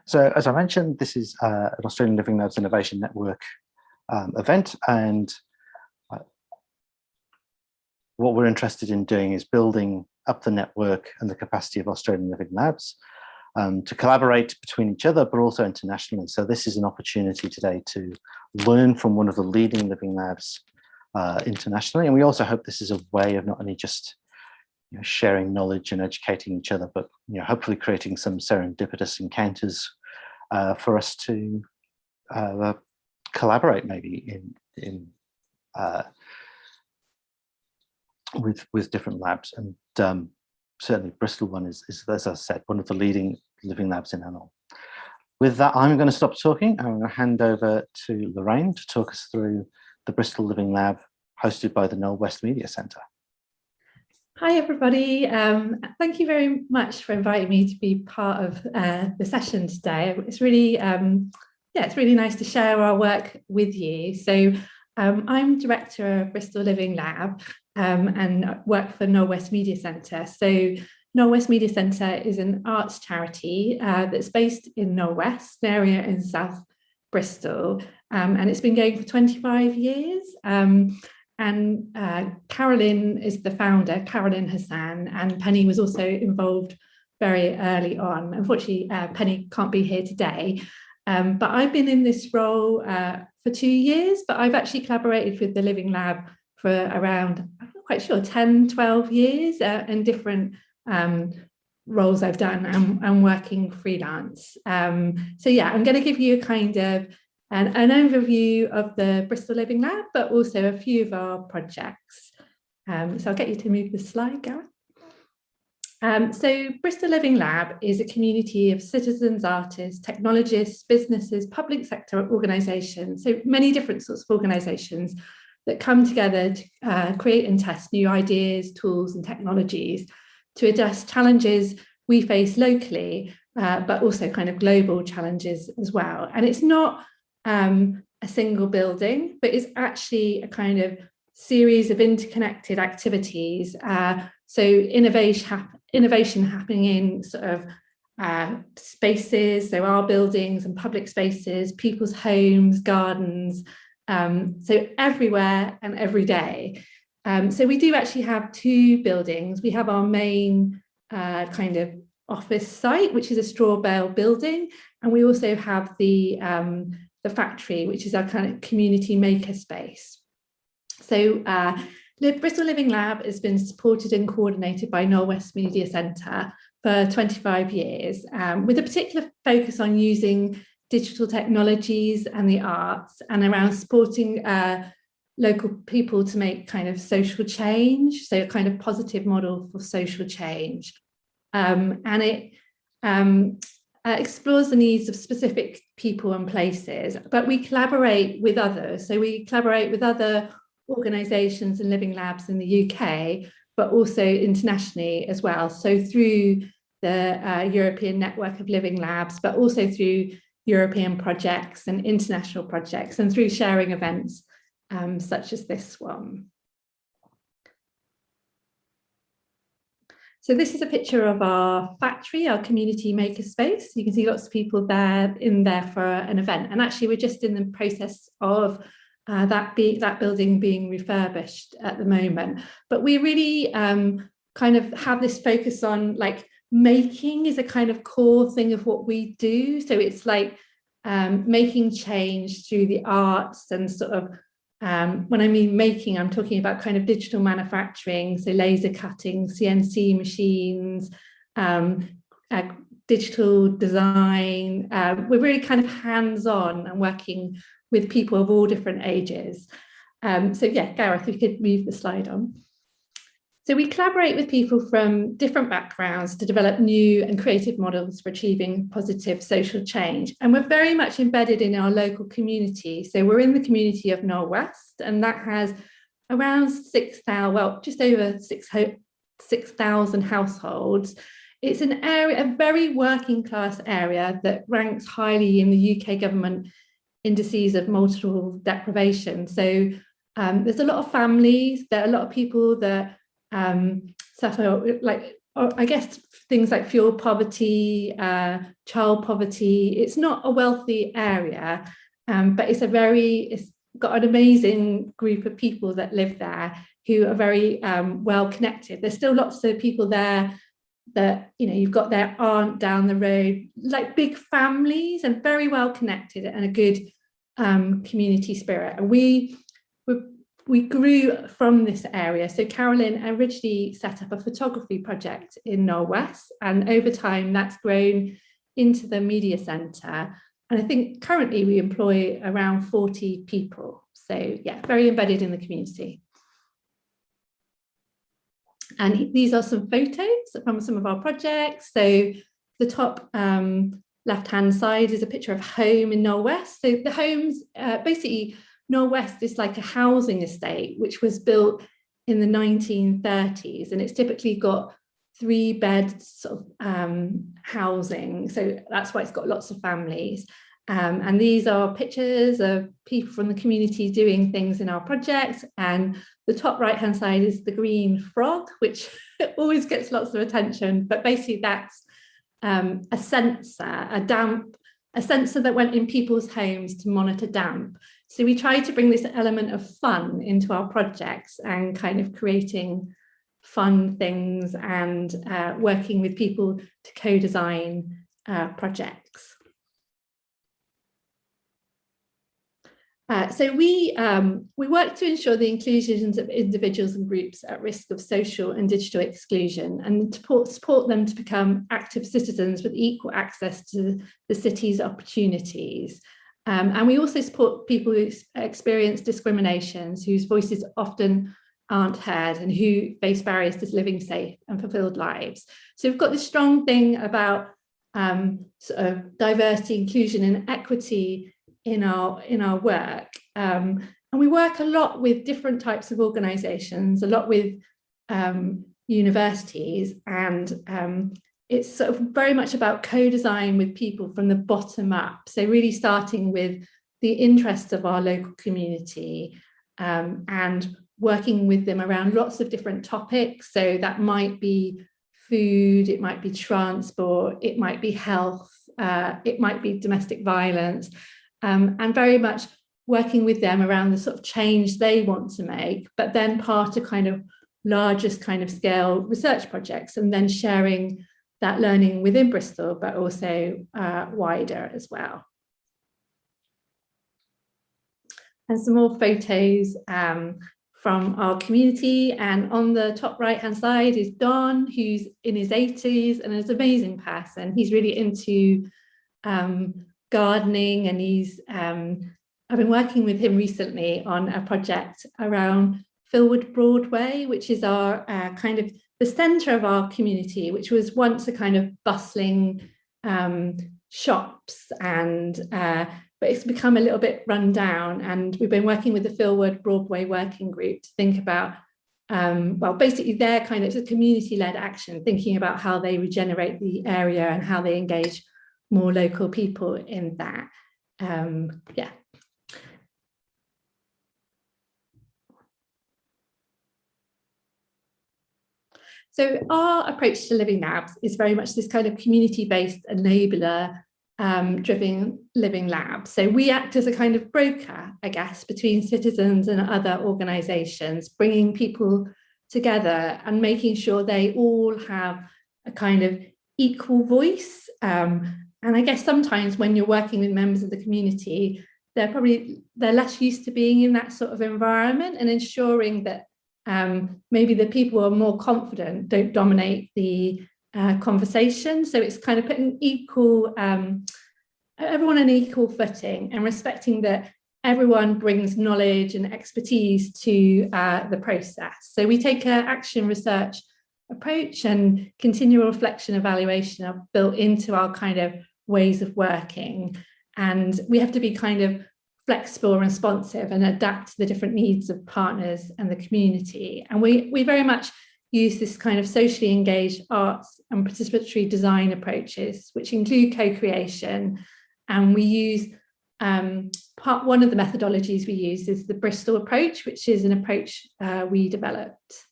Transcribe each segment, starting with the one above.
So as I mentioned, this is an Australian Living Labs Innovation Network event, and what we're interested in doing is building up the network and the capacity of Australian Living Labs to collaborate between each other, but also internationally. So this is an opportunity today to learn from one of the leading living labs internationally. And we also hope this is a way of not only just sharing knowledge and educating each other, but hopefully creating some serendipitous encounters for us to collaborate maybe with different labs. And certainly Bristol one is, as I said, one of the leading living labs in NL. With that, I'm going to stop talking. I'm going to hand over to Lorraine to talk us through the Bristol Living Lab hosted by the Knoll West Media Centre. Hi everybody, thank you very much for inviting me to be part of the session today. It's really, it's really nice to share our work with you. So I'm director of Bristol Living Lab and work for Knoll West Media Centre. So Knoll West Media Centre is an arts charity that's based in Knoll West, an area in South Bristol, and it's been going for 25 years. And Carolyn is the founder, Carolyn Hassan, and Penny was also involved very early on. Unfortunately, Penny can't be here today, but I've been in this role for 2 years, but I've actually collaborated with the Living Lab for around, I'm not quite sure, 10, 12 years in different roles I've done and working freelance. So yeah, I'm going to give you a kind of an overview of the Bristol Living Lab, but also a few of our projects. So I'll get you to move the slide, Gareth. So Bristol Living Lab is a community of citizens, artists, technologists, businesses, public sector organisations, so many different sorts of organisations that come together to create and test new ideas, tools and technologies to address challenges we face locally, but also kind of global challenges as well. And it's not a single building, but it's actually a kind of series of interconnected activities. So innovation happening in sort of spaces, so our buildings and public spaces, people's homes, gardens, so everywhere and every day. So we do actually have 2 buildings. We have our main kind of office site, which is a straw bale building, and we also have the factory, which is our kind of community maker space. So Bristol Living Lab has been supported and coordinated by Knoll West Media Centre for 25 years, with a particular focus on using digital technologies and the arts and around supporting local people to make kind of social change, so a kind of positive model for social change. And it explores the needs of specific people and places, but we collaborate with others. So we collaborate with other organisations and living labs in the UK, but also internationally as well. So through the European Network of Living Labs, but also through European projects and international projects, and through sharing events such as this one. So this is a picture of our factory, our community maker space. You can see lots of people in there for an event. And actually, we're just in the process of that building being refurbished at the moment. But we really kind of have this focus on like making is a kind of core thing of what we do. So it's like making change through the arts and sort of, when I mean making, I'm talking about kind of digital manufacturing, so laser cutting, CNC machines, digital design. We're really kind of hands-on and working with people of all different ages. So yeah, Gareth, we could move the slide on. So we collaborate with people from different backgrounds to develop new and creative models for achieving positive social change. And we're very much embedded in our local community. So we're in the community of Knoll West, and that has around 6,000, well, just over 6,000 households. It's an area, a very working class area that ranks highly in the UK government indices of multiple deprivation. So there's a lot of families, there are a lot of people that suffer like I guess things like fuel poverty, child poverty. It's not a wealthy area, but it's got an amazing group of people that live there who are very well connected. There's still lots of people there that, you know, you've got their aunt down the road, like big families, and very well connected, and a good community spirit. And we grew from this area. So Carolyn originally set up a photography project in Knoll West, and over time that's grown into the media centre. And I think currently we employ around 40 people. So yeah, very embedded in the community. And these are some photos from some of our projects. So the top left-hand side is a picture of a home in Knoll West. So the homes, basically, Knoll West is like a housing estate which was built in the 1930s, and it's typically got 3-bed sort of housing. So that's why it's got lots of families. And these are pictures of people from the community doing things in our project. And the top right-hand side is the green frog, which always gets lots of attention. But basically that's a sensor, a sensor that went in people's homes to monitor damp. So we try to bring this element of fun into our projects, and kind of creating fun things and working with people to co-design projects. So we work to ensure the inclusion of individuals and groups at risk of social and digital exclusion, and to support them to become active citizens with equal access to the city's opportunities. And we also support people who experience discriminations, whose voices often aren't heard, and who face barriers to living safe and fulfilled lives. So we've got this strong thing about sort of diversity, inclusion and equity in our work. And we work a lot with different types of organisations, a lot with universities, and it's sort of very much about co-design with people from the bottom up. So really starting with the interests of our local community, and working with them around lots of different topics. So that might be food, it might be transport, it might be health, it might be domestic violence, and very much working with them around the sort of change they want to make, but then part of kind of largest kind of scale research projects, and then sharing that learning within Bristol, but also wider as well. And some more photos from our community. And on the top right-hand side is Don, who's in his 80s and is an amazing person. He's really into gardening, and he's I've been working with him recently on a project around Philwood Broadway, which is our kind of the centre of our community, which was once a kind of bustling shops, and but it's become a little bit run down. And we've been working with the Philwood Broadway working group to think about, well, basically their kind of, it's a community-led action, thinking about how they regenerate the area and how they engage more local people in that. Yeah. So our approach to Living Labs is very much this kind of community-based enabler driven living lab. So we act as a kind of broker, I guess, between citizens and other organisations, bringing people together and making sure they all have a kind of equal voice. And I guess sometimes when you're working with members of the community, they're less used to being in that sort of environment, and ensuring that maybe the people who are more confident don't dominate the conversation. So it's kind of putting everyone on equal footing, and respecting that everyone brings knowledge and expertise to the process. So we take an action research approach, and continual reflection evaluation are built into our kind of ways of working. And we have to be kind of flexible and responsive and adapt to the different needs of partners and the community. And we very much use this kind of socially engaged arts and participatory design approaches, which include co-creation. And we use one of the methodologies we use is the Bristol Approach, which is an approach we developed.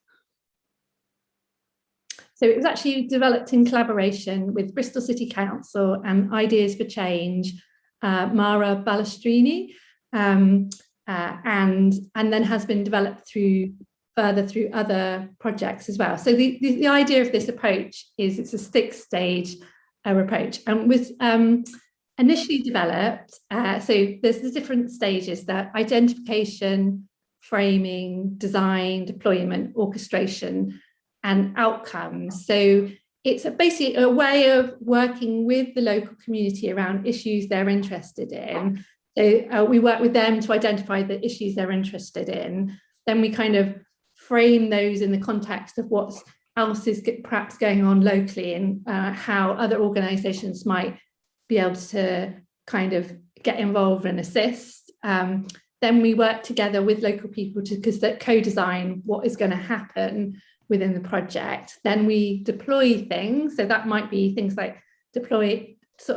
So it was actually developed in collaboration with Bristol City Council and Ideas for Change, Mara Balestrini, and then has been developed further through other projects as well. So the idea of this approach is it's a 6-stage approach, and was initially developed. So there's the different stages: that identification, framing, design, deployment, orchestration, and outcomes. So it's basically a way of working with the local community around issues they're interested in. So we work with them to identify the issues they're interested in. Then we kind of frame those in the context of what else is perhaps going on locally, and how other organisations might be able to kind of get involved and assist. Then we work together with local people to co-design what is going to happen within the project. Then we deploy things. So that might be things like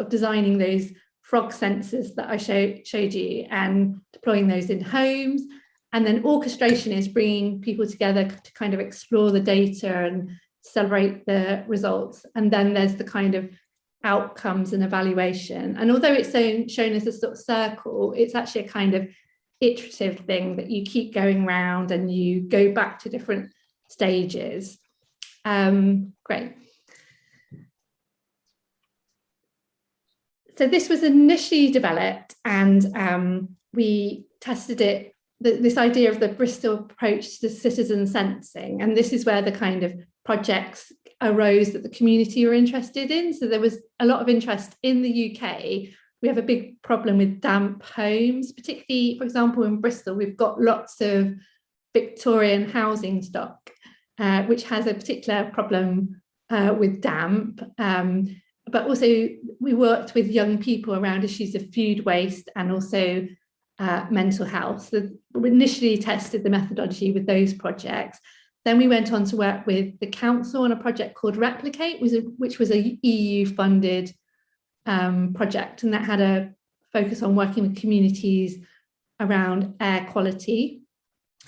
designing those frog sensors that I showed you and deploying those in homes. And then orchestration is bringing people together to kind of explore the data and celebrate the results. And then there's the kind of outcomes and evaluation. And although it's shown as a sort of circle, it's actually a kind of iterative thing that you keep going round and you go back to different stages. Great. So this was initially developed, and we tested it, this idea of the Bristol approach to citizen sensing. And this is where the kind of projects arose that the community were interested in. So there was a lot of interest in the UK. We have a big problem with damp homes, particularly, for example, in Bristol, we've got lots of Victorian housing stock, which has a particular problem with damp. But also we worked with young people around issues of food waste and also mental health. So we initially tested the methodology with those projects. Then we went on to work with the council on a project called Replicate, which was a EU-funded project, and that had a focus on working with communities around air quality.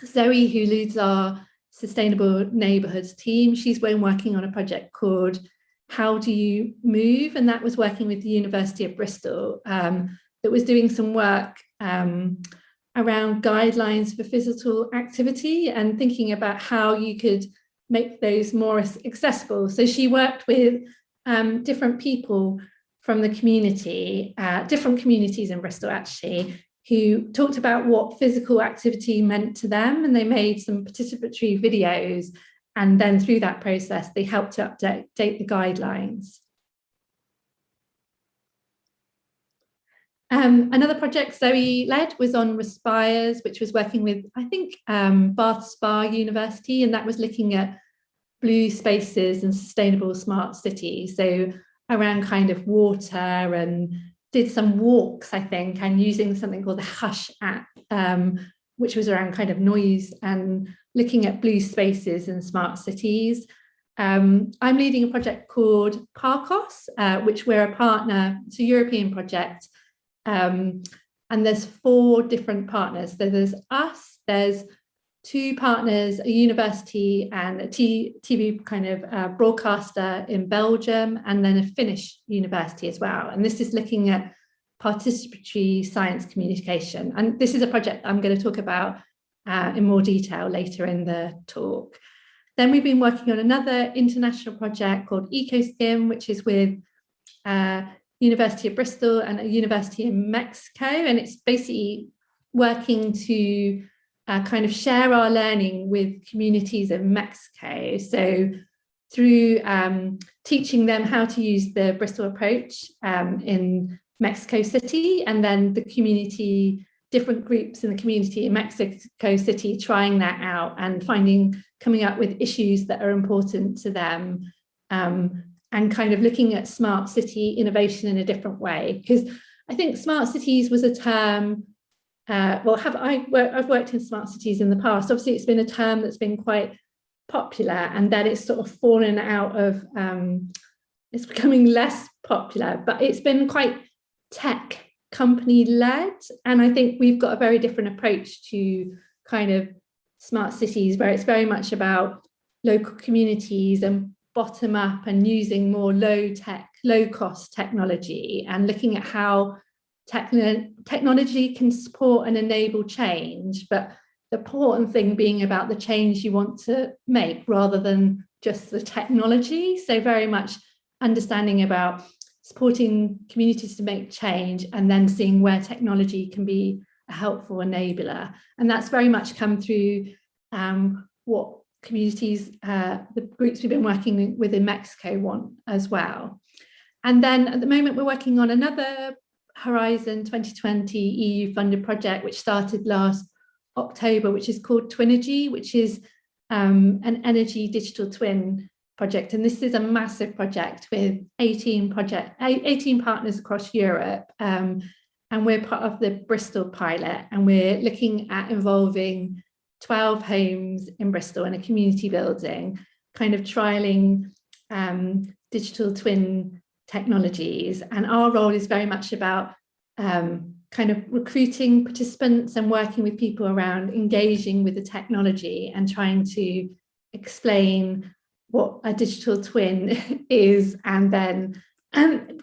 Zoe, who leads our Sustainable Neighbourhoods team, she's been working on a project called How Do You Move? And that was working with the University of Bristol, that was doing some work around guidelines for physical activity and thinking about how you could make those more accessible. So she worked with different people from the community, different communities in Bristol actually, who talked about what physical activity meant to them, and they made some participatory videos, and then through that process they helped to update the guidelines. Another project Zoe led was on Respires, which was working with, I think, Bath Spa University, and that was looking at blue spaces and sustainable smart cities. So around kind of water, and did some walks, I think, and using something called the Hush app, which was around kind of noise and looking at blue spaces and smart cities. I'm leading a project called PARCOS, which we're a partner. It's a European project. And there's 4 different partners. So there's us, there's 2 partners, a university and a TV kind of broadcaster in Belgium, and then a Finnish university as well. And this is looking at participatory science communication. And this is a project I'm going to talk about in more detail later in the talk. Then we've been working on another international project called EcoSkim, which is with University of Bristol and a university in Mexico, and it's basically working to kind of share our learning with communities in Mexico. So through teaching them how to use the Bristol Approach in Mexico City, and then the community, different groups in the community in Mexico City trying that out and coming up with issues that are important to them, and kind of looking at smart city innovation in a different way. Because I think smart cities was a term, I've worked in smart cities in the past. Obviously, it's been a term that's been quite popular, and then it's sort of fallen out of, it's becoming less popular, but it's been quite tech company led. And I think we've got a very different approach to kind of smart cities, where it's very much about local communities and bottom up and using more low cost technology, and looking at how technology can support and enable change, but the important thing being about the change you want to make rather than just the technology. So very much understanding about supporting communities to make change, and then seeing where technology can be a helpful enabler. And that's very much come through what communities, the groups we've been working with in Mexico want as well. And then at the moment, we're working on another Horizon 2020 EU funded project, which started last October, which is called Twinergy, which is an energy digital twin project. And this is a massive project with 18 partners across Europe. And we're part of the Bristol pilot, and we're looking at involving 12 homes in Bristol in a community building, kind of trialing digital twin technologies. And our role is very much about kind of recruiting participants and working with people around engaging with the technology and trying to explain what a digital twin is, and then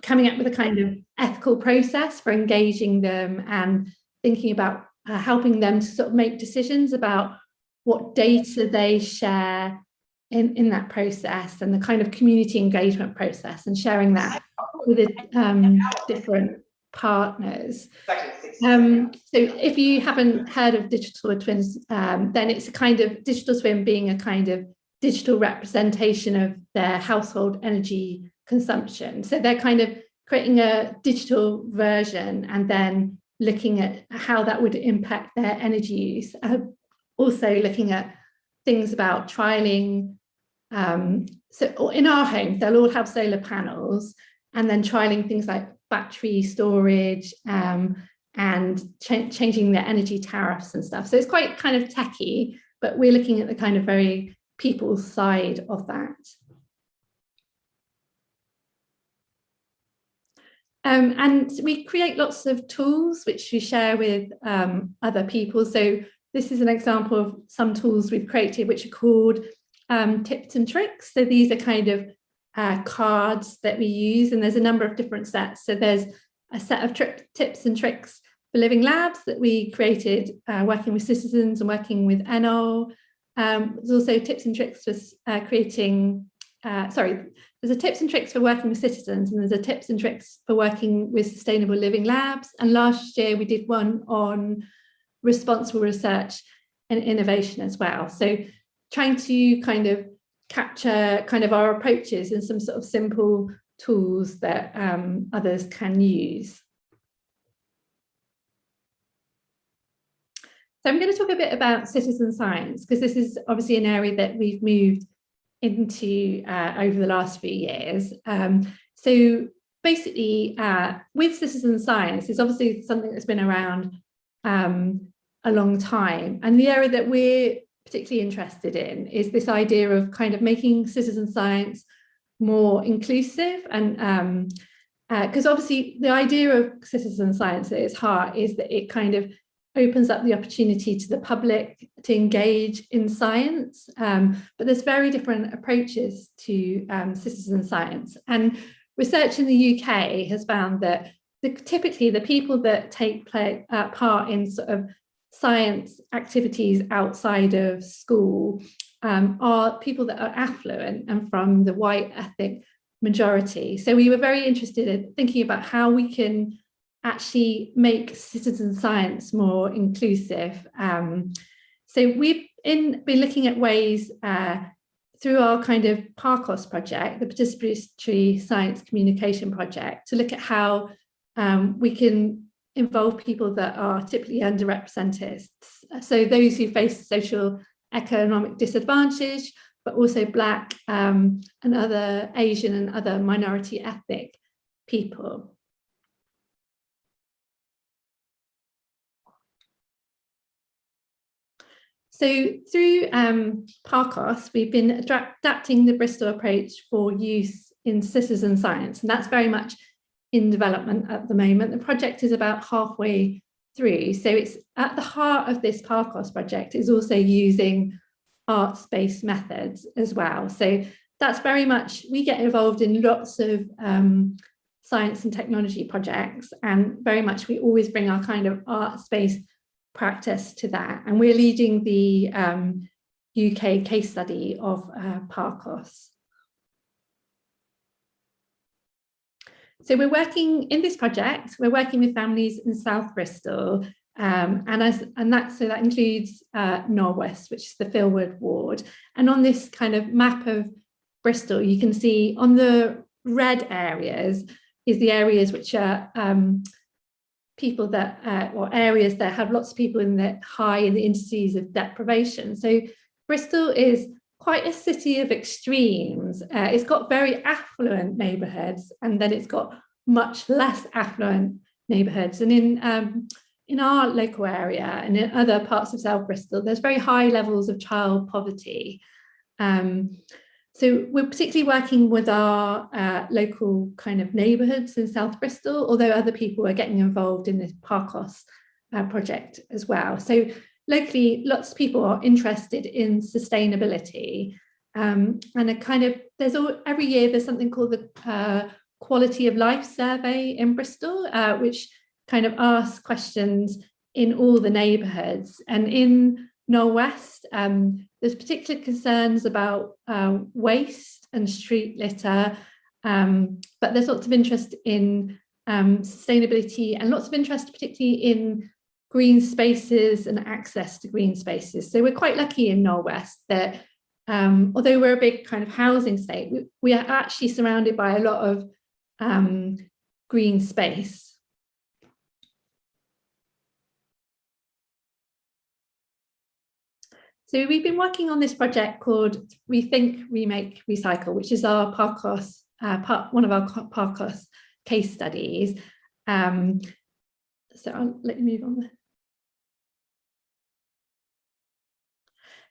coming up with a kind of ethical process for engaging them and thinking about helping them to sort of make decisions about what data they share in that process, and the kind of community engagement process, and sharing that with different partners. So if you haven't heard of digital twins, then it's a kind of digital twin being a kind of digital representation of their household energy consumption. So they're kind of creating a digital version and then looking at how that would impact their energy use. Also looking at things about trialing. So in our homes, they'll all have solar panels, and then trialing things like battery storage and changing their energy tariffs and stuff. So it's quite kind of techy, but we're looking at the kind of very people side of that. And we create lots of tools which we share with other people. So this is an example of some tools we've created, which are called tips and tricks. So these are kind of cards that we use, and there's a number of different sets. So there's a set of tips and tricks for living labs that we created working with citizens and working with NO. There's also tips and tricks for there's a tips and tricks for working with citizens, and there's a tips and tricks for working with sustainable living labs. And last year we did one on responsible research and innovation as well. So trying to kind of capture kind of our approaches and some sort of simple tools that others can use. So I'm going to talk a bit about citizen science, because this is obviously an area that we've moved into over the last few years. So basically, with citizen science, it's obviously something that's been around a long time. And the area that we're particularly interested in is this idea of kind of making citizen science more inclusive. And because obviously the idea of citizen science at its heart is that it kind of opens up the opportunity to the public to engage in science, but there's very different approaches to citizen science. And research in the UK has found that typically the people that take part in sort of science activities outside of school are people that are affluent and from the white ethnic majority. So we were very interested in thinking about how we can actually make citizen science more inclusive. So we've been looking at ways through our kind of PARCOS project, the Participatory Science Communication Project, to look at how we can involve people that are typically underrepresented. So those who face social economic disadvantage, but also Black and other Asian and other minority ethnic people. So through PARCOS, we've been adapting the Bristol approach for use in citizen science, and that's very much in development at the moment. The project is about halfway through. So it's at the heart of this PARCOS project is also using arts-based methods as well. So that's very much, we get involved in lots of science and technology projects, and very much we always bring our kind of art space practice to that. And we're leading the UK case study of PARCOS. So we're working in this project, we're working with families in South Bristol, so that includes Norwest, which is the Philwood ward. And on this kind of map of Bristol, you can see on the red areas is the areas which are people that, or areas that have lots of people in the high in the indices of deprivation. So Bristol is quite a city of extremes. It's got very affluent neighbourhoods, and then it's got much less affluent neighbourhoods. And in our local area and in other parts of South Bristol, there's very high levels of child poverty. So we're particularly working with our local kind of neighbourhoods in South Bristol, although other people are getting involved in this PARCOS project as well. So locally, lots of people are interested in sustainability, and a kind of, every year there's something called the Quality of Life Survey in Bristol, which kind of asks questions in all the neighbourhoods. And in Norwest, there's particular concerns about waste and street litter, but there's lots of interest in sustainability, and lots of interest particularly in green spaces and access to green spaces. So we're quite lucky in Norwest that although we're a big kind of housing state, we are actually surrounded by a lot of green space. So we've been working on this project called ReThink, ReMake, Recycle, which is our PARCOS, one of our PARCOS case studies. So I'll let you move on there.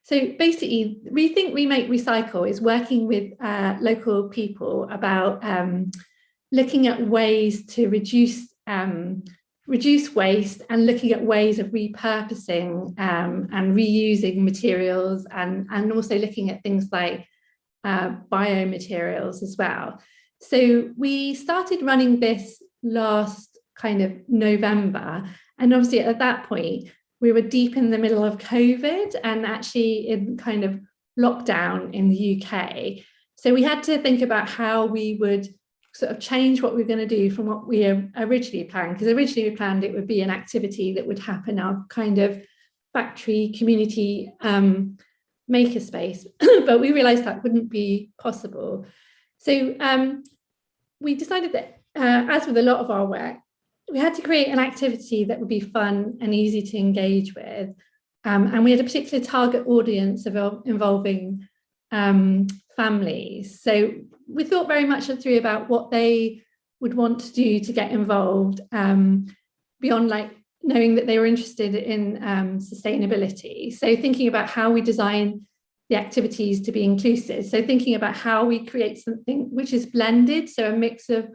So basically, ReThink, Remake, Recycle is working with local people about looking at ways to reduce waste, and looking at ways of repurposing and reusing materials, and also looking at things like biomaterials as well. So we started running this last kind of November, and obviously at that point we were deep in the middle of COVID and actually in kind of lockdown in the UK. So we had to think about how we would sort of change what we were going to do from what we originally planned, because originally we planned it would be an activity that would happen our kind of factory community makerspace, but we realized that wouldn't be possible. So we decided that as with a lot of our work, we had to create an activity that would be fun and easy to engage with, and we had a particular target audience involving families. So we thought very much through about what they would want to do to get involved, beyond like knowing that they were interested in sustainability. So thinking about how we design the activities to be inclusive. So thinking about how we create something which is blended, so a mix of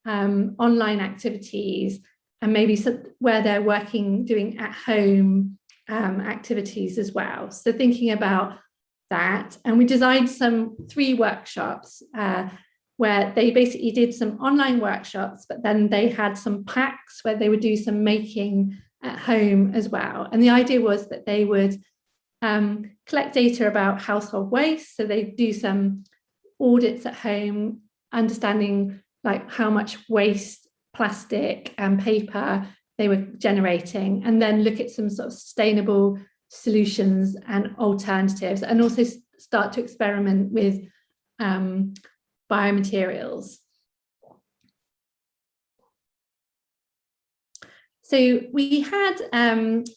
online activities and maybe where they're doing at home activities as well. So thinking about that, and we designed 3 workshops where they basically did some online workshops, but then they had some packs where they would do some making at home as well. And the idea was that they would collect data about household waste, so they do some audits at home, understanding like how much waste, plastic and paper they were generating, and then look at some sort of sustainable solutions and alternatives, and also start to experiment with biomaterials. So we had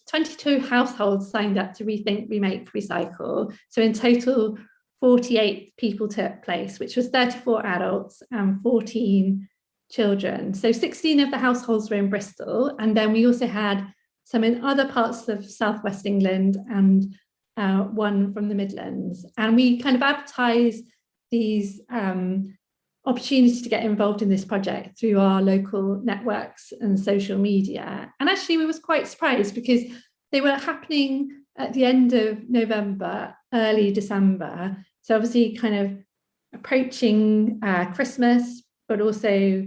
22 households signed up to ReThink, Remake, Recycle. So in total, 48 people took place, which was 34 adults and 14 children. So 16 of the households were in Bristol, and then we also had some in other parts of Southwest England and one from the Midlands. And we kind of advertised these opportunities to get involved in this project through our local networks and social media. And actually we was quite surprised because they were happening at the end of November, early December. So obviously kind of approaching Christmas, but also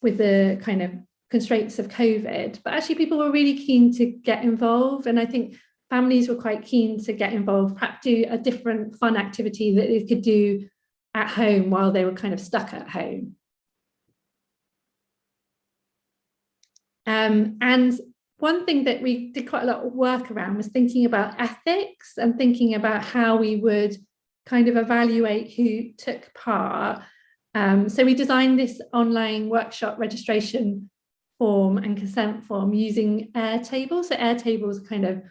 with the kind of constraints of COVID. But actually people were really keen to get involved, and I think families were quite keen to get involved, perhaps do a different fun activity that they could do at home while they were kind of stuck at home. And one thing that we did quite a lot of work around was thinking about ethics and thinking about how we would kind of evaluate who took part. So we designed this online workshop registration form and consent form using Airtable. So Airtable is a kind of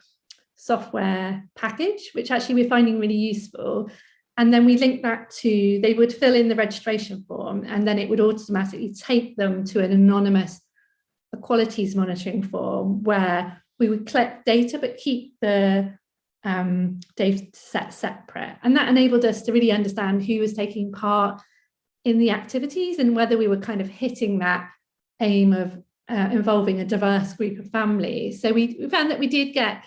software package, which actually we're finding really useful. And then we link that to, they would fill in the registration form, and then it would automatically take them to an anonymous qualities monitoring form where we would collect data but keep the data set separate. And that enabled us to really understand who was taking part in the activities and whether we were kind of hitting that aim of involving a diverse group of families. So we found that we did get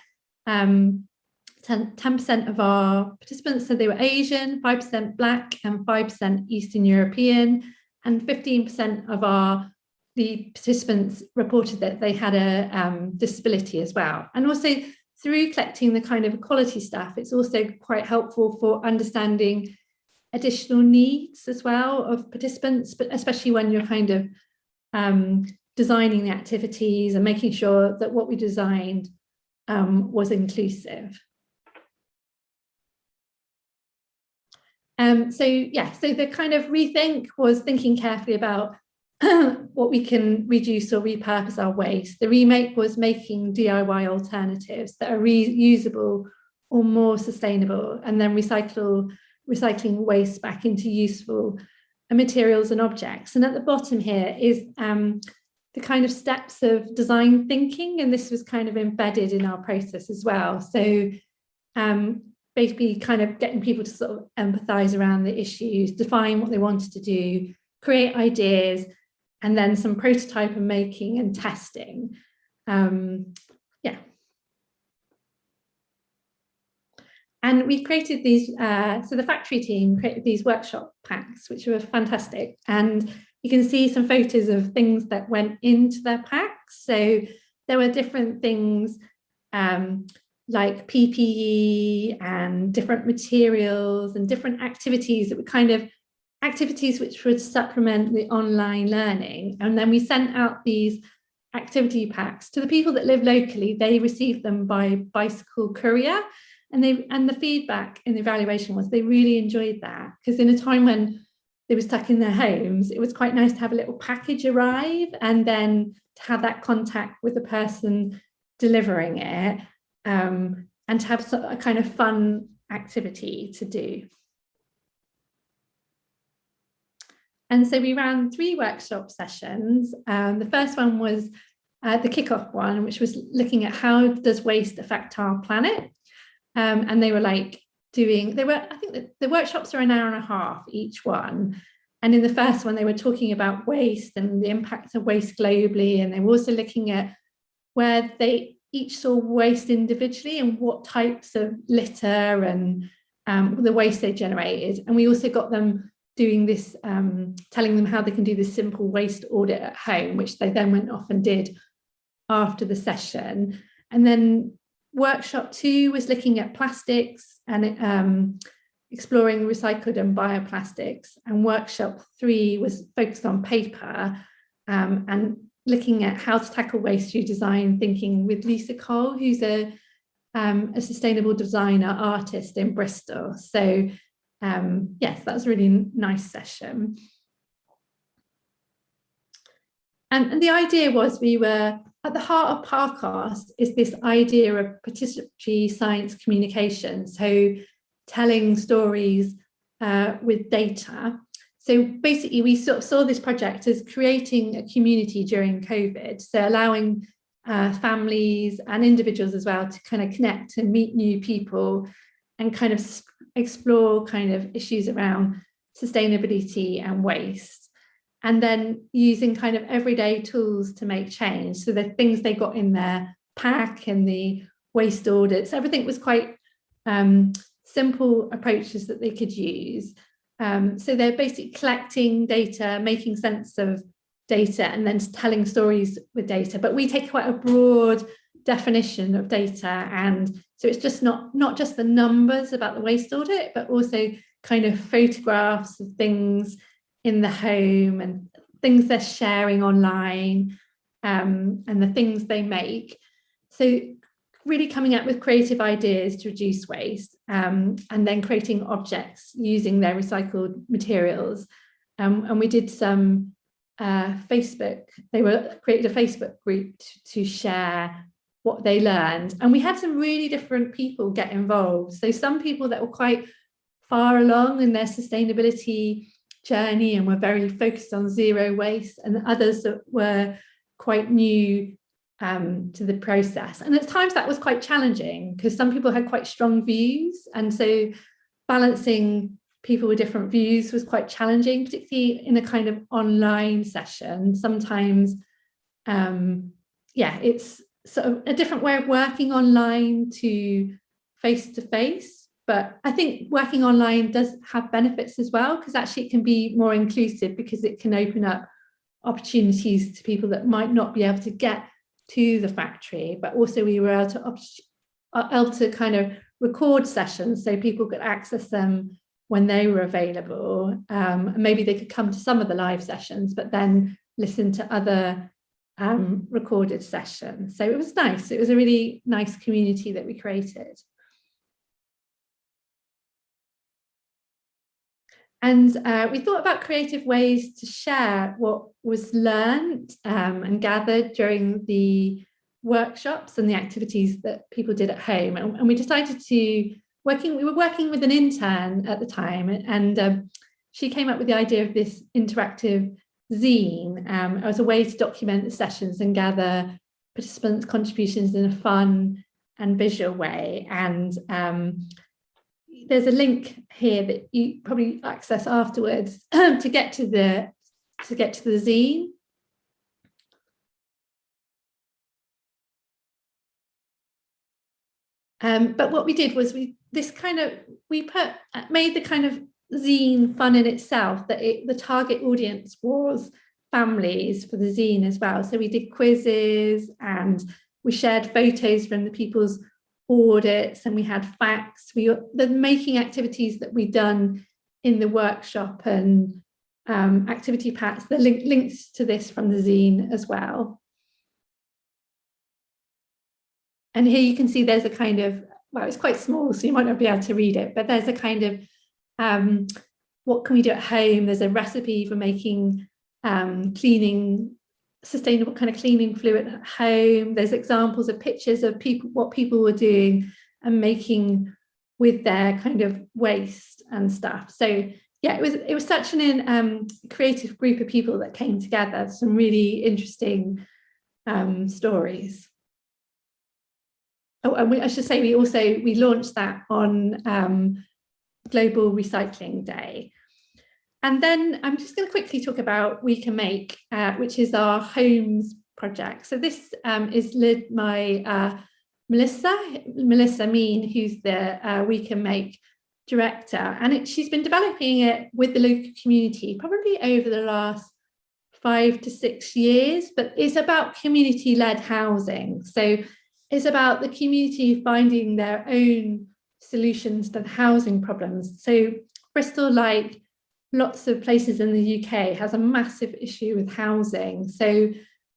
10% of our participants said they were Asian, 5% Black and 5% Eastern European, and 15% of the participants reported that they had a disability as well. And also through collecting the kind of equality stuff, it's also quite helpful for understanding additional needs as well of participants, but especially when you're kind of designing the activities and making sure that what we designed was inclusive. So the kind of rethink was thinking carefully about what we can reduce or repurpose our waste. The ReMake was making DIY alternatives that are reusable or more sustainable, and then recycling waste back into useful materials and objects. And at the bottom here is the kind of steps of design thinking, and this was kind of embedded in our process as well. So basically kind of getting people to sort of empathize around the issues, define what they wanted to do, create ideas, and then some prototype and making and testing. And we created these, so the factory team created these workshop packs, which were fantastic. And you can see some photos of things that went into their packs. So there were different things like PPE and different materials and different activities that were kind of activities which would supplement the online learning. And then we sent out these activity packs to the people that live locally. They received them by bicycle courier, and the feedback in the evaluation was they really enjoyed that, because in a time when they were stuck in their homes, it was quite nice to have a little package arrive and then to have that contact with the person delivering it, and to have a kind of fun activity to do. And so we ran 3 workshop sessions. The first one was the kickoff one, which was looking at how does waste affect our planet? And they were like I think that the workshops are an hour and a half each one. And in the first one, they were talking about waste and the impact of waste globally. And they were also looking at where they each saw waste individually and what types of litter and the waste they generated. And we also got them doing this, telling them how they can do this simple waste audit at home, which they then went off and did after the session. And then workshop 2 was looking at plastics and exploring recycled and bioplastics. And workshop 3 was focused on paper and looking at how to tackle waste through design thinking with Lisa Cole, who's a sustainable designer artist in Bristol. So yes, that was a really nice session. And the idea was, we were at the heart of PARCOS is this idea of participatory science communication, so telling stories with data. So basically we sort of saw this project as creating a community during COVID, so allowing families and individuals as well to kind of connect and meet new people and kind of explore kind of issues around sustainability and waste, and then using kind of everyday tools to make change. So the things they got in their pack and the waste audits, everything was quite simple approaches that they could use. So they're basically collecting data, making sense of data, and then telling stories with data. But we take quite a broad definition of data, and so it's just not just the numbers about the waste audit, but also kind of photographs of things in the home and things they're sharing online, and the things they make. So really coming up with creative ideas to reduce waste, and then creating objects using their recycled materials. And we did some Facebook, created a Facebook group to share what they learned. And we had some really different people get involved. So some people that were quite far along in their sustainability journey and were very focused on zero waste, and others that were quite new to the process. And at times that was quite challenging because some people had quite strong views, and so balancing people with different views was quite challenging, particularly in a kind of online session. Sometimes it's sort of a different way of working online to face, but I think working online does have benefits as well, because actually it can be more inclusive, because it can open up opportunities to people that might not be able to get to the factory. But also we were able to kind of record sessions so people could access them when they were available. Maybe they could come to some of the live sessions, but then listen to other recorded sessions. So it was nice. It was a really nice community that we created. And we thought about creative ways to share what was learned and gathered during the workshops and the activities that people did at home. And we decided we were working with an intern at the time, and she came up with the idea of this interactive zine as a way to document the sessions and gather participants' contributions in a fun and visual way. And there's a link here that you probably access afterwards to get to the zine. But what we did was made the kind of zine fun in itself, that the target audience was families for the zine as well. So we did quizzes, and we shared photos from the people's audits, and we had facts. The making activities that we'd done in the workshop, and activity packs, the links to this from the zine as well. And here you can see there's a kind of, well, it's quite small, so you might not be able to read it, but there's a kind of what can we do at home? There's a recipe for making sustainable kind of cleaning fluid at home. There's examples of pictures of what people were doing and making with their kind of waste and stuff. So yeah, it was such an creative group of people that came together. Some really interesting stories. Oh, and I should say we launched that on Global Recycling Day. And then I'm just going to quickly talk about We Can Make, which is our homes project. So this is led by Melissa Mean, who's the We Can Make director. And she's been developing it with the local community probably over the last 5 to 6 years, but it's about community-led housing. So it's about the community finding their own solutions to the housing problems. So Bristol, like lots of places in the UK, has a massive issue with housing. So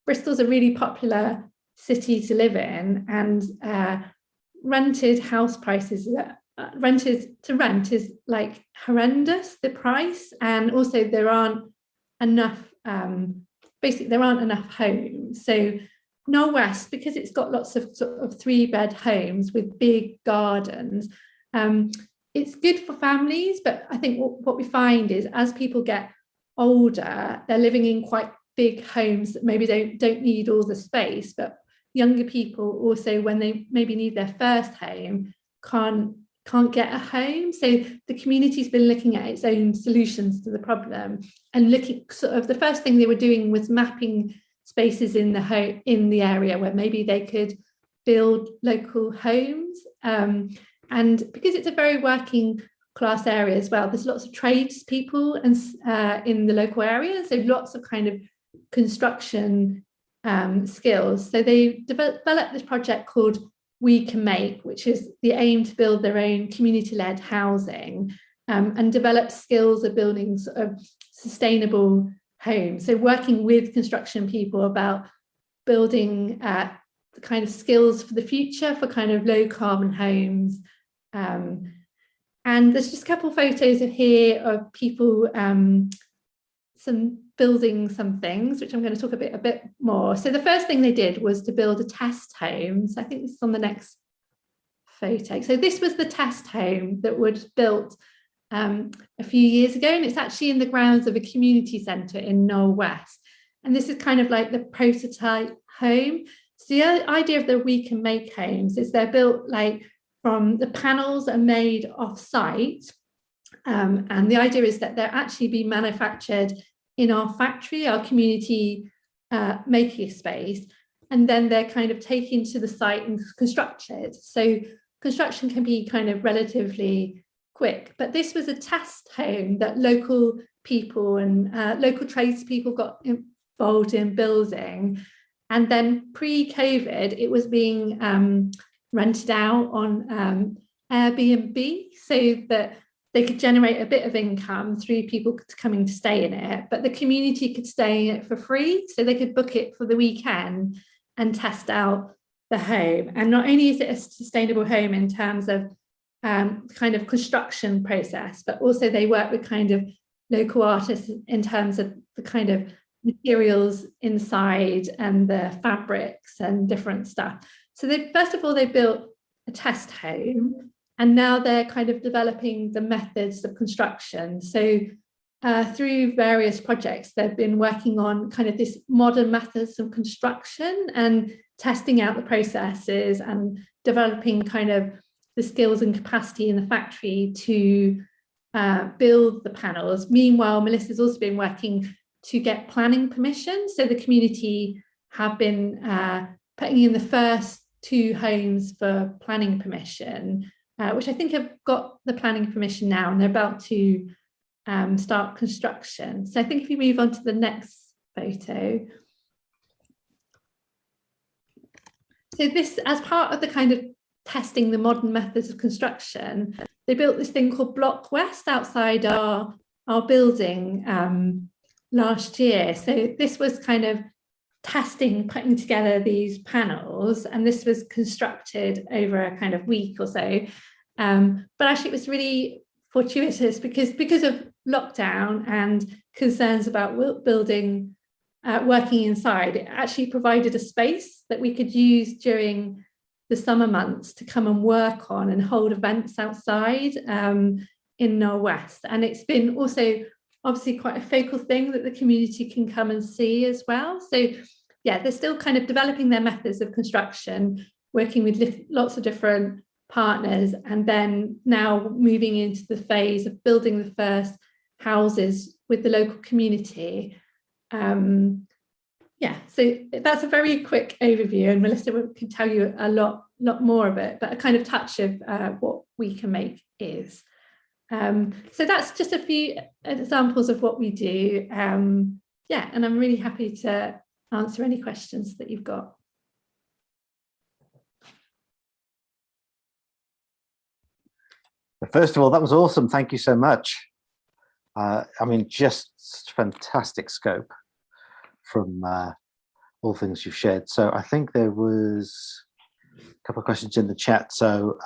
Bristol's a really popular city to live in, and rented house prices, rented to rent is like horrendous, the price. And also there aren't enough, basically there aren't enough homes. So Knoll West, because it's got lots of sort of 3-bed homes with big gardens, it's good for families, but I think what we find is as people get older, they're living in quite big homes that maybe don't need all the space, but younger people also, when they maybe need their first home, can't get a home. So the community's been looking at its own solutions to the problem, and looking sort of, the first thing they were doing was mapping spaces in the area where maybe they could build local homes. And because it's a very working class area as well. There's lots of tradespeople and in the local area, so lots of kind of construction skills. So they developed this project called ReMake, which is the aim to build their own community-led housing and develop skills of building sort of sustainable homes. So working with construction people about building the kind of skills for the future for kind of low carbon homes. And there's just a couple of photos of here of people building some things, which I'm going to talk a bit more. So the first thing they did was to build a test home. So I think this is on the next photo. So this was the test home that was built a few years ago, and it's actually in the grounds of a community centre in Knoll West. And this is kind of like the prototype home. So the idea of the ReMake homes is they're built like from the panels are made off site. And the idea is that they're actually being manufactured in our factory, our community making space, and then they're kind of taken to the site and constructed. So construction can be kind of relatively quick, but this was a test home that local people and local tradespeople got involved in building. And then pre-COVID, it was being rented out on Airbnb so that they could generate a bit of income through people coming to stay in it, but the community could stay in it for free. So they could book it for the weekend and test out the home. And not only is it a sustainable home in terms of kind of construction process, but also they work with kind of local artists in terms of the kind of materials inside and the fabrics and different stuff. So first of all, they built a test home, and now they're kind of developing the methods of construction. So through various projects, they've been working on kind of this modern methods of construction and testing out the processes and developing kind of the skills and capacity in the factory to build the panels. Meanwhile, Melissa's also been working to get planning permission. So the community have been putting in the first 2 homes for planning permission, which I think have got the planning permission now, and they're about to start construction. So I think if we move on to the next photo. So this, as part of the kind of testing the modern methods of construction, they built this thing called Block West outside our building last year. So this was kind of testing, putting together these panels, and this was constructed over a kind of week or so. But actually it was really fortuitous because of lockdown and concerns about building, working inside, it actually provided a space that we could use during the summer months to come and work on and hold events outside in Knoll West. And it's been also obviously quite a focal thing that the community can come and see as well. So yeah, they're still kind of developing their methods of construction, working with lots of different partners, and then now moving into the phase of building the first houses with the local community. Yeah, so that's a very quick overview, and Melissa can tell you a lot more of it, but a kind of touch of what ReMake is. So that's just a few examples of what we do. Yeah, and I'm really happy to answer any questions that you've got. First of all, that was awesome. Thank you so much. I mean, just fantastic scope from all things you've shared. So I think there was a couple of questions in the chat. So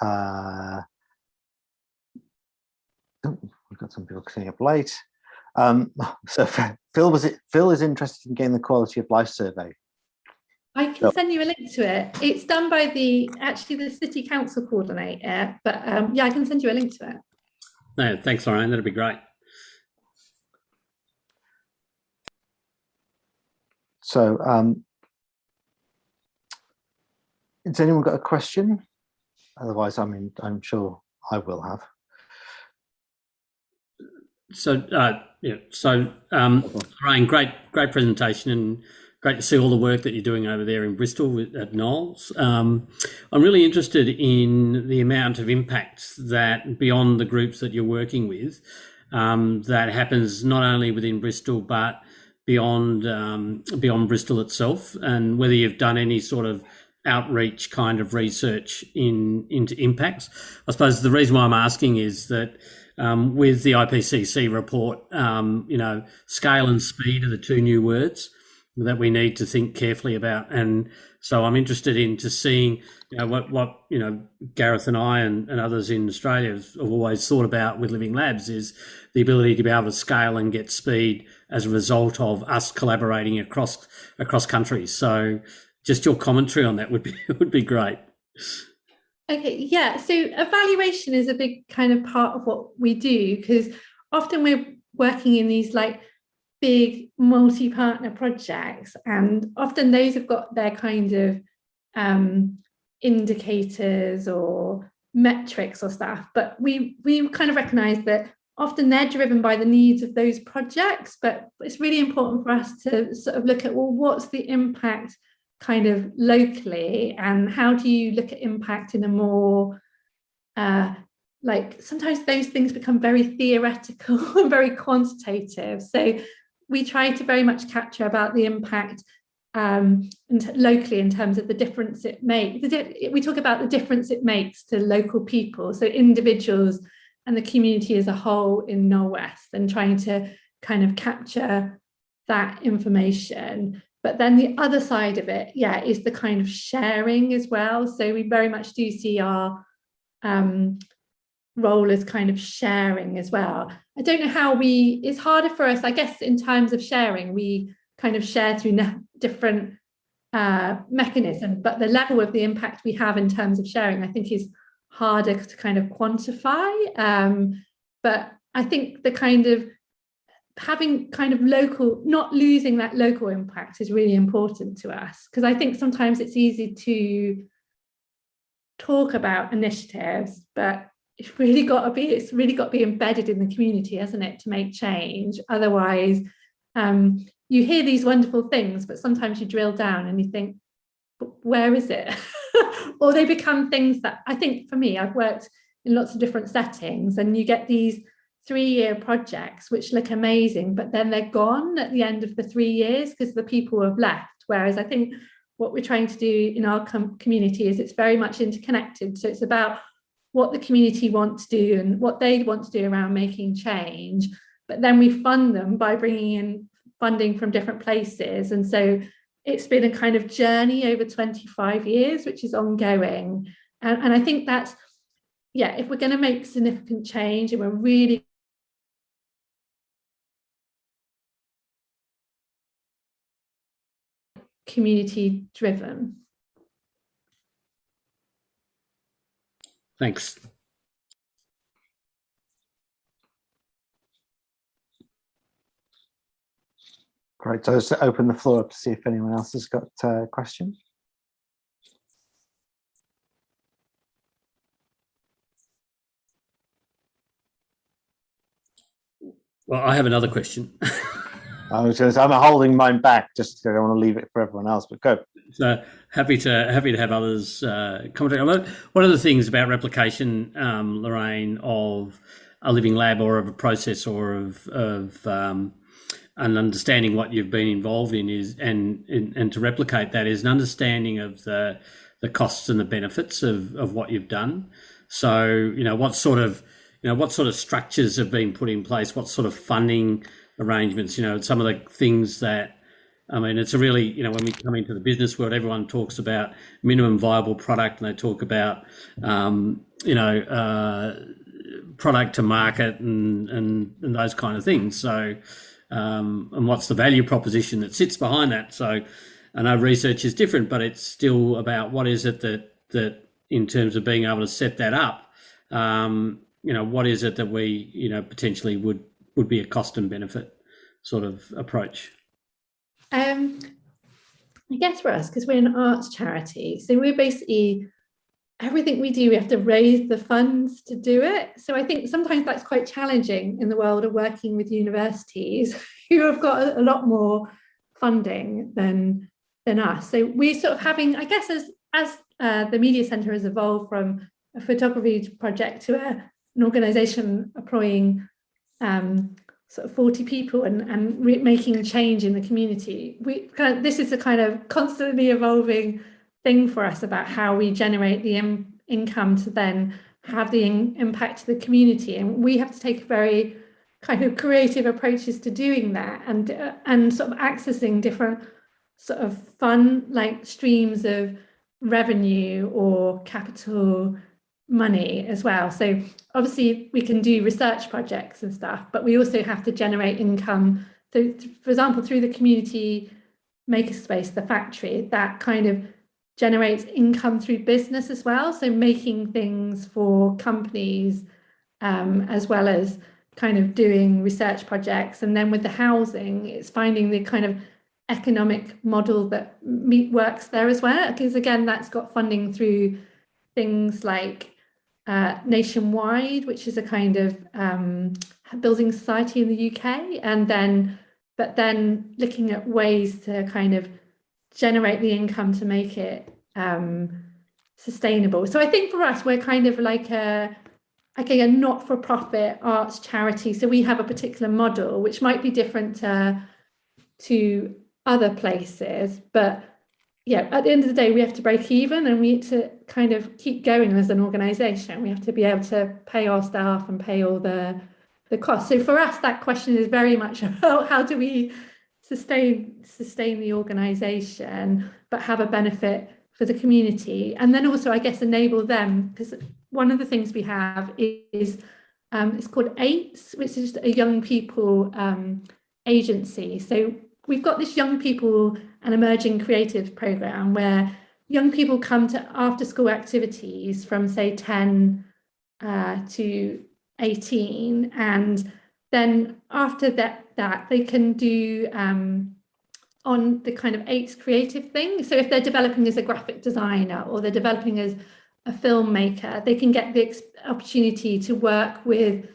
we've got some people cleaning up late. So Phil is interested in getting the quality of life survey. I can send you a link to it. It's done by the city council coordinator, but yeah, I can send you a link to it. No, thanks, Lorraine. That'd be great. So, has anyone got a question? Otherwise, I mean, I'm sure I will have. So, yeah. So, Lorraine, great presentation and Great to see all the work that you're doing over there in Bristol at Knowles. I'm really interested in the amount of impact that beyond the groups that you're working with, that happens not only within Bristol but beyond Bristol itself, and whether you've done any sort of outreach kind of research into impacts. I suppose the reason why I'm asking is that with the IPCC report, scale and speed are the two new words that we need to think carefully about. And so I'm interested into seeing, what Gareth and I and others in Australia have always thought about with Living Labs is the ability to be able to scale and get speed as a result of us collaborating across countries. So just your commentary on that would be great. Okay, yeah. So evaluation is a big kind of part of what we do, because often we're working in these like big multi-partner projects, and often those have got their kind of indicators or metrics or stuff, but we kind of recognize that often they're driven by the needs of those projects. But it's really important for us to sort of look at, well, what's the impact kind of locally, and how do you look at impact in a more like sometimes those things become very theoretical and very quantitative. So we try to very much capture about the impact locally in terms of the difference it makes. We talk about the difference it makes to local people, so individuals and the community as a whole in Knowle West, and trying to kind of capture that information. But then the other side of it, is the kind of sharing as well. So we very much do see our role as kind of sharing as well. I don't know how it's harder for us, I guess, in terms of sharing. We kind of share through different mechanisms, but the level of the impact we have in terms of sharing, I think, is harder to kind of quantify. But I think the kind of having kind of local, not losing that local impact is really important to us, because I think sometimes it's easy to talk about initiatives, but it's really got to be embedded in the community, hasn't it, to make change. Otherwise, you hear these wonderful things, but sometimes you drill down and you think, but where is it? Or they become things that, I think for me, I've worked in lots of different settings, and you get these 3-year projects which look amazing, but then they're gone at the end of the 3 years because the people have left. Whereas I think what we're trying to do in our community is it's very much interconnected. So it's about what the community want to do and what they want to do around making change, but then we fund them by bringing in funding from different places. And so it's been a kind of journey over 25 years, which is ongoing. And I think that's, if we're going to make significant change and we're really community driven. Thanks. Great. So let's open the floor up to see if anyone else has got a question. Well, I have another question. I'm holding mine back just because I don't want to leave it for everyone else, but go. So happy to have others comment. One of the things about replication, Lorraine, of a living lab or of a process or of an understanding what you've been involved in is, and to replicate that is an understanding of the costs and the benefits of what you've done. So, what sort of structures have been put in place, what sort of funding arrangements, some of the things that, it's a really, when we come into the business world, everyone talks about minimum viable product, and they talk about, product to market and those kind of things. So, and what's the value proposition that sits behind that? So I know research is different, but it's still about what is it that in terms of being able to set that up, what is it that we, potentially would be a cost and benefit sort of approach? I guess for us, because we're an arts charity, so we're basically, everything we do, we have to raise the funds to do it. So I think sometimes that's quite challenging in the world of working with universities who have got a lot more funding than us. So we're sort of having, I guess, as the Media Centre has evolved from a photography project to an organisation employing sort of 40 people and making change in the community. This is a kind of constantly evolving thing for us about how we generate the income to then have the impact to the community, and we have to take very kind of creative approaches to doing that, and sort of accessing different sort of fun like streams of revenue or capital money as well. So obviously we can do research projects and stuff, but we also have to generate income. So for example, through the community makerspace, the factory, that kind of generates income through business as well. So making things for companies, as well as kind of doing research projects. And then with the housing, it's finding the kind of economic model that works there as well. Because again, that's got funding through things like Nationwide, which is a kind of building society in the UK, but then looking at ways to kind of generate the income to make it sustainable. So I think for us, we're kind of like a not-for-profit arts charity. So we have a particular model which might be different to other places, but yeah, at the end of the day, we have to break even, and we need to kind of keep going as an organisation. We have to be able to pay our staff and pay all the costs. So for us, that question is very much about how do we sustain the organisation, but have a benefit for the community, and then also, I guess, enable them, because one of the things we have is it's called AITS, which is a young people agency. So we've got this young people and emerging creatives program where young people come to after school activities from say 10 to 18, and then after that they can do on the kind of AITS creative thing. So if they're developing as a graphic designer or they're developing as a filmmaker, they can get the opportunity to work with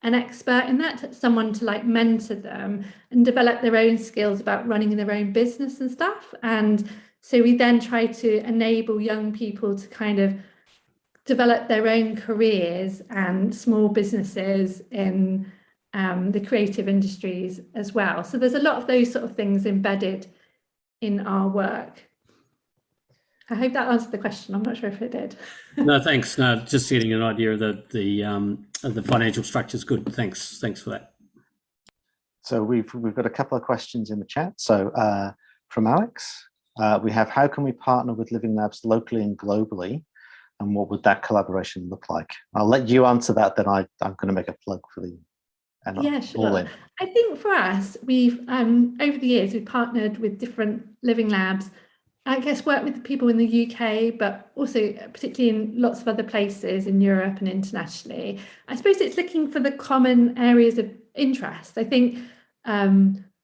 an expert in that, someone to like mentor them and develop their own skills about running their own business and stuff. And so we then try to enable young people to kind of develop their own careers and small businesses in the creative industries as well. So there's a lot of those sort of things embedded in our work. I hope that answered the question. I'm not sure if it did. No, thanks. No, just getting an idea of the financial structure is good. Thanks for that. So we've got a couple of questions in the chat. So from Alex, we have, how can we partner with Living Labs locally and globally, and what would that collaboration look like? I'll let you answer that, then I'm going to make a plug for the. Yeah, sure. I think for us, we've over the years we've partnered with different Living Labs. I guess work with people in the UK, but also particularly in lots of other places in Europe and internationally. I suppose it's looking for the common areas of interest. I think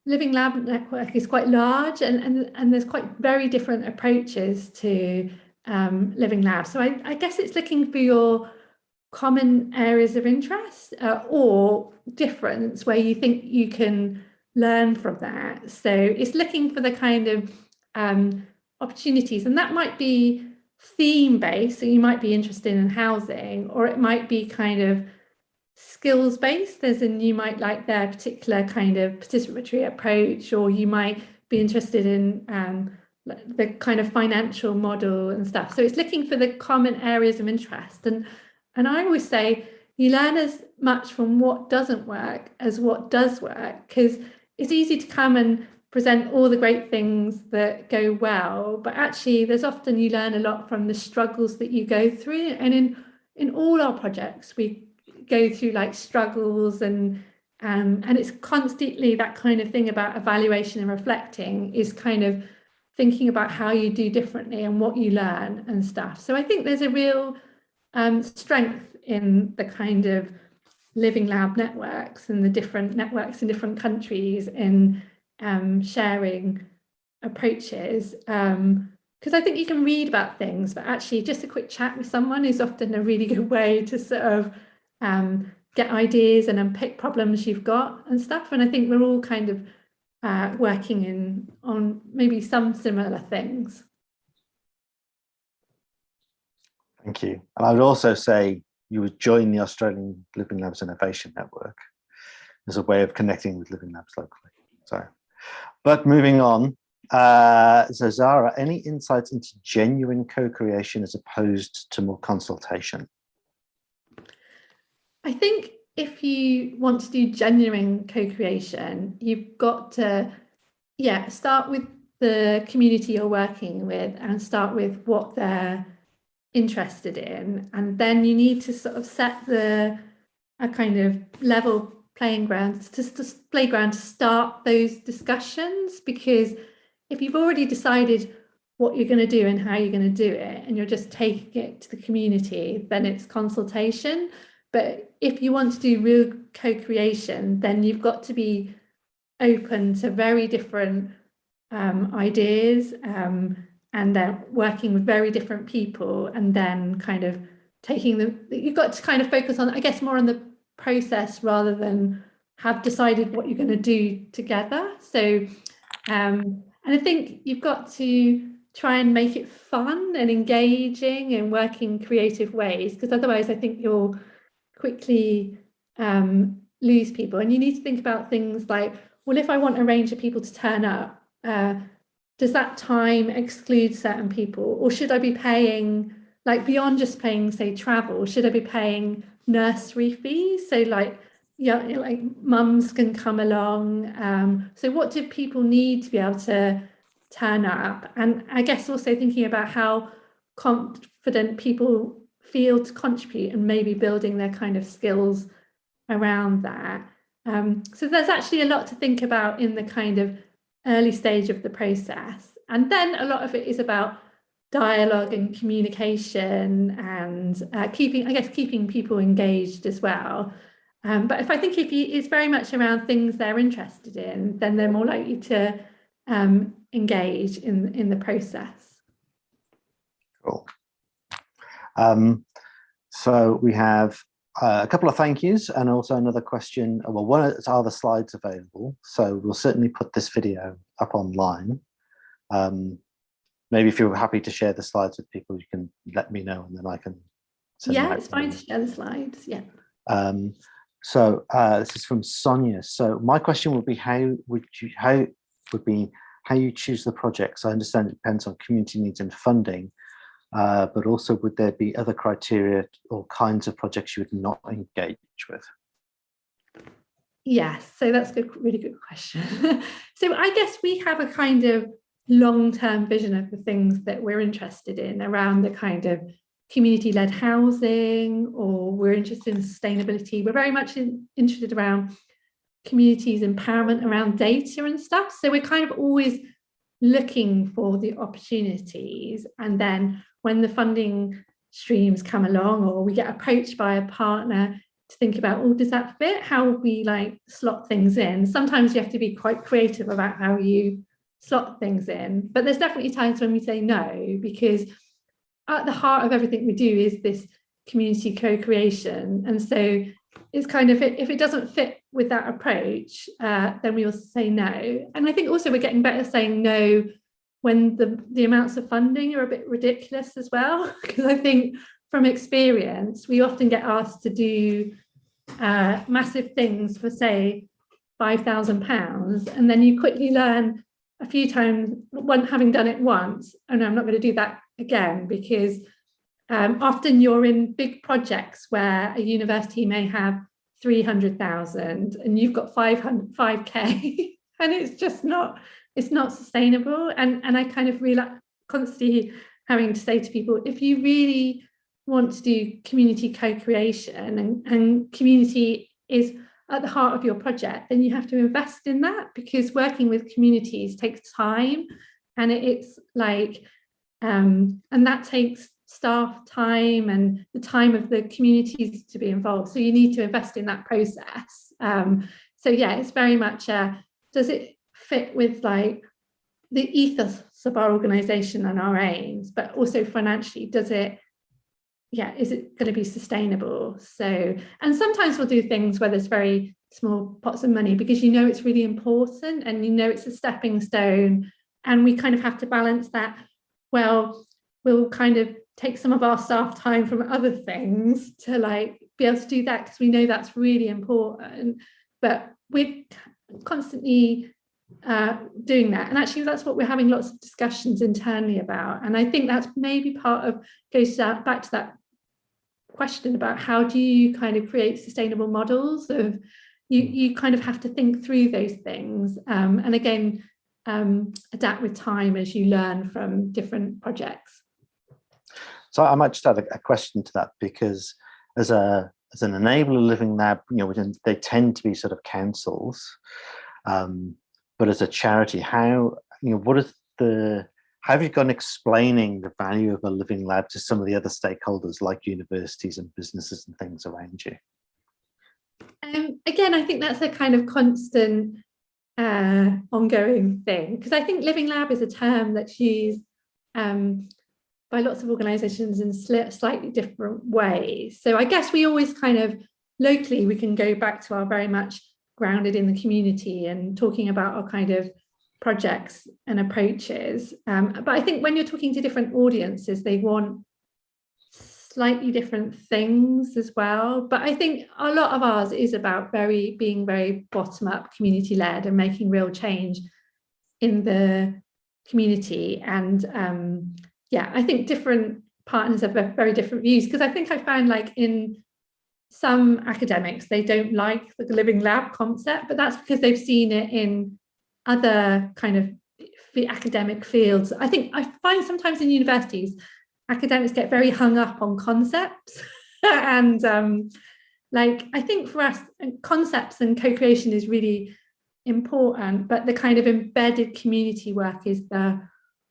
Living Lab network is quite large, and there's quite very different approaches to Living Lab. So I guess it's looking for your common areas of interest or difference where you think you can learn from that. So it's looking for the kind of opportunities, and that might be theme based, so you might be interested in housing, or it might be kind of skills based, as in you might like their particular kind of participatory approach, or you might be interested in the kind of financial model and stuff. So it's looking for the common areas of interest, and I always say you learn as much from what doesn't work as what does work, because it's easy to come and present all the great things that go well, but actually there's often you learn a lot from the struggles that you go through. And in all our projects we go through like struggles, and it's constantly that kind of thing about evaluation and reflecting is kind of thinking about how you do differently and what you learn and stuff. So I think there's a real strength in the kind of Living Lab networks and the different networks in different countries in sharing approaches, because I think you can read about things, but actually just a quick chat with someone is often a really good way to sort of get ideas and unpick problems you've got and stuff. And I think we're all kind of working on maybe some similar things. Thank you. And I would also say you would join the Australian Living Labs Innovation Network as a way of connecting with Living Labs locally. So, but moving on, so Zara, any insights into genuine co-creation as opposed to more consultation? I think if you want to do genuine co-creation, you've got to, start with the community you're working with and start with what they're interested in, and then you need to sort of set a kind of level playing ground to start those discussions, because if you've already decided what you're going to do and how you're going to do it and you're just taking it to the community, then it's consultation. But if you want to do real co-creation, then you've got to be open to very different ideas, and then working with very different people, and then kind of you've got to kind of focus on, I guess, more on the process rather than have decided what you're going to do together. So, and I think you've got to try and make it fun and engaging and work in creative ways, because otherwise I think you'll quickly lose people. And you need to think about things like, well, if I want a range of people to turn up, does that time exclude certain people, or should I be paying, like, beyond just paying, say, travel, should I be paying nursery fees? So like, like mums can come along. So what do people need to be able to turn up? And I guess also thinking about how confident people feel to contribute, and maybe building their kind of skills around that. So there's actually a lot to think about in the kind of early stage of the process. And then a lot of it is about dialogue and communication, and keeping people engaged as well. But if it's very much around things they're interested in, then they're more likely to engage in the process. Cool. So we have a couple of thank yous and also another question. Well, one is, are the slides available? So we'll certainly put this video up online. Maybe if you're happy to share the slides with people, you can let me know, and then I can send them out. It's fine to share the slides. Yeah. So this is from Sonia. So my question would be, how you choose the projects. I understand it depends on community needs and funding, but also would there be other criteria or kinds of projects you would not engage with? Yes, so that's a really good question. So I guess we have a kind of long-term vision of the things that we're interested in around the kind of community-led housing, or we're interested in sustainability. We're very much interested around communities' empowerment around data and stuff. So we're kind of always looking for the opportunities, and then when the funding streams come along, or we get approached by a partner to think about, oh, does that fit? How would we like slot things in? Sometimes you have to be quite creative about how you slot things in, but there's definitely times when we say no, because at the heart of everything we do is this community co-creation. And so it's kind of, if it doesn't fit with that approach, then we will say no. And I think also we're getting better at saying no when the amounts of funding are a bit ridiculous as well, because I think from experience, we often get asked to do massive things for, say, £5,000, and then you quickly learn a few times, having done it once, and I'm not going to do that again, because often you're in big projects where a university may have 300,000 and you've got 5k, and it's just not, it's not sustainable. And I kind of realize, constantly having to say to people, if you really want to do community co-creation, and community is at the heart of your project, then you have to invest in that, because working with communities takes time, and it's like, and that takes staff time and the time of the communities to be involved. So you need to invest in that process. So yeah, it's very much, does it fit with like the ethos of our organisation and our aims, but also financially, does it, is it going to be sustainable? So, and sometimes we'll do things where there's very small pots of money, because you know it's really important and you know it's a stepping stone, and we kind of have to balance that. Well, we'll kind of take some of our staff time from other things to like be able to do that, because we know that's really important, but we're constantly doing that, and actually that's what we're having lots of discussions internally about. And I think that's maybe part of, goes back to that question about how do you kind of create sustainable models of, you kind of have to think through those things, and again adapt with time as you learn from different projects. So I might just add a question to that, because as an enabler living lab, you know, they tend to be sort of councils, but as a charity, how, you know, how have you gone explaining the value of a living lab to some of the other stakeholders like universities and businesses and things around you? Again, I think that's a kind of constant ongoing thing, because I think living lab is a term that's used by lots of organisations in slightly different ways. So I guess we always kind of locally, we can go back to our very much grounded in the community and talking about our kind of projects and approaches. But I think when you're talking to different audiences, they want slightly different things as well. But I think a lot of ours is about being very bottom-up, community-led, and making real change in the community. And yeah, I think different partners have very different views, because I think I found like in some academics, they don't like the living lab concept, but that's because they've seen it in other kind of academic fields. I think I find sometimes in universities, academics get very hung up on concepts. And like, I think for us, concepts and co-creation is really important, but the kind of embedded community work is the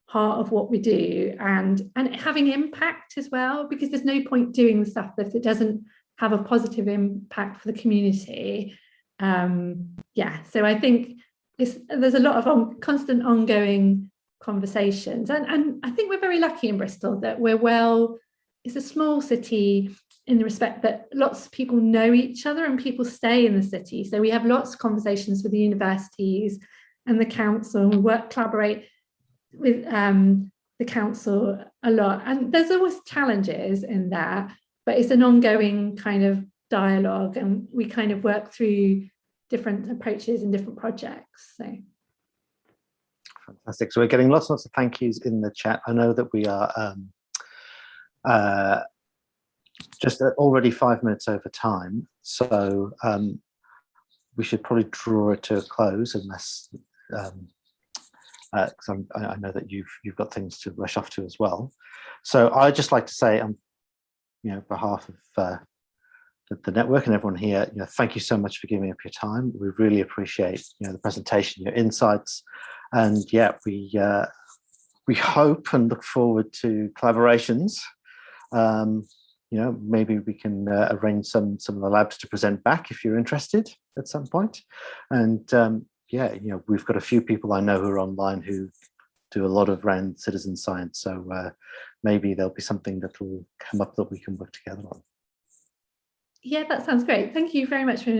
heart of what we do, and having impact as well, because there's no point doing the stuff if it doesn't have a positive impact for the community. Yeah, so I think there's a lot of constant ongoing conversations, and I think we're very lucky in Bristol that it's a small city in the respect that lots of people know each other and people stay in the city. So we have lots of conversations with the universities and the council, and we collaborate with the council a lot. And there's always challenges in that, but it's an ongoing kind of dialogue, and we kind of work through different approaches and different projects. So fantastic. So we're getting lots and lots of thank yous in the chat. I know that we are just already 5 minutes over time, so we should probably draw it to a close, unless because I know that you've got things to rush off to as well. So I'd just like to say, you know, on behalf of the network and everyone here, you know, thank you so much for giving up your time. We really appreciate, you know, the presentation, your insights, and yeah, we hope and look forward to collaborations. You know, maybe we can arrange some of the labs to present back if you're interested at some point. And yeah, you know, we've got a few people I know who are online who do a lot of around citizen science, so maybe there'll be something that will come up that we can work together on. Yeah, that sounds great. Thank you very much for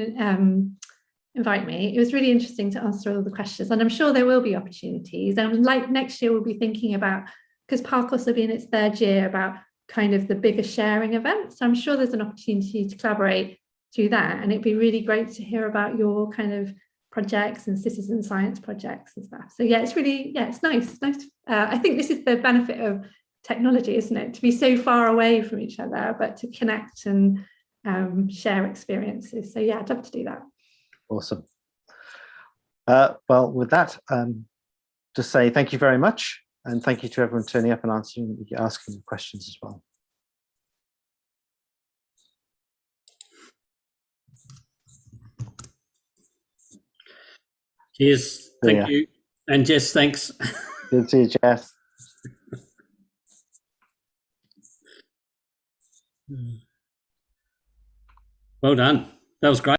inviting me. It was really interesting to answer all the questions, and I'm sure there will be opportunities. And like next year, we'll be thinking about, because PARCOS will be in its 3rd year, about kind of the bigger sharing events. So I'm sure there's an opportunity to collaborate through that, and it'd be really great to hear about your kind of projects and citizen science projects and stuff. So yeah, it's really, yeah, it's nice. I think this is the benefit of technology, isn't it? To be so far away from each other, but to connect and share experiences. So yeah, I'd love to do that. Awesome. Well, with that, just say thank you very much, and thank you to everyone turning up and asking questions as well. Cheers. Thank you. And Jess, thanks. Good to see you, Jess. Well done. That was great.